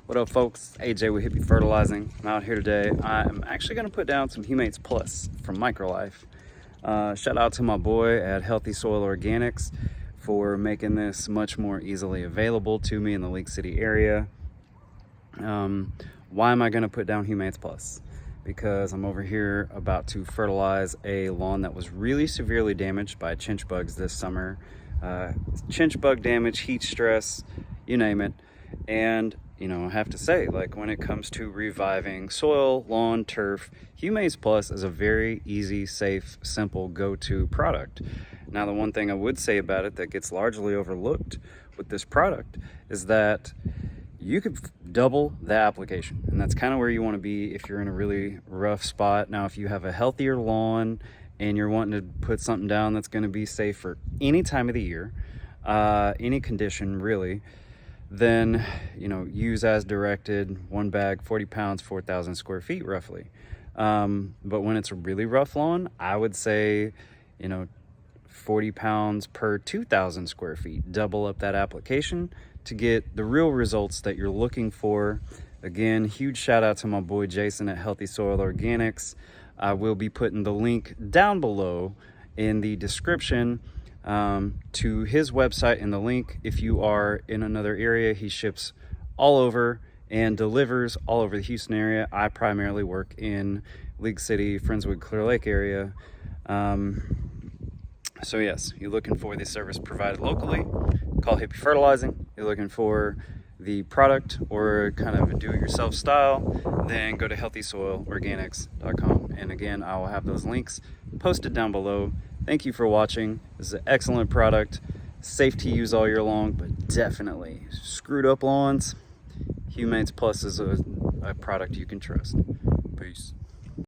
What up, folks? AJ with Hippie Fertilizing. I'm out here today. I'm actually going to put down some Humates Plus from MicroLife. Shout out to my boy at Healthy Soil Organics for making this much more easily available to me in the League City area. Why am I going to put down Humates Plus? Because I'm over here about to fertilize a lawn that was really severely damaged by chinch bugs this summer. Chinch bug damage, heat stress, you name it. And you know, I have to say, like, when it comes to reviving soil, lawn, turf, Humates Plus is a very easy, safe, simple go-to product. Now, the one thing I would say about it that gets largely overlooked with this product is that you could double the application, and that's kind of where you want to be if you're in a really rough spot. Now, if you have a healthier lawn and you're wanting to put something down that's going to be safe for any time of the year, any condition really, then, you know, use as directed, one bag, 40 pounds, 4,000 square feet roughly. But when it's a really rough lawn, I would say, you know, 40 pounds per 2,000 square feet. Double up that application to get the real results that you're looking for. Again, huge shout out to my boy Jason at Healthy Soil Organics. I will be putting the link down below in the description to his website, and the link, if you are in another area. He ships all over and delivers all over the Houston area. I primarily work in League City, Friendswood, Clear Lake area. So yes, you're looking for the service provided locally, call Hippie Fertilizing. You're looking for the product or kind of a do-it-yourself style, then go to healthysoilorganics.com. And again, I will have those links posted down below. Thank you for watching. This is an excellent product, safe to use all year long, but definitely screwed up lawns, Humates Plus is a product you can trust. Peace.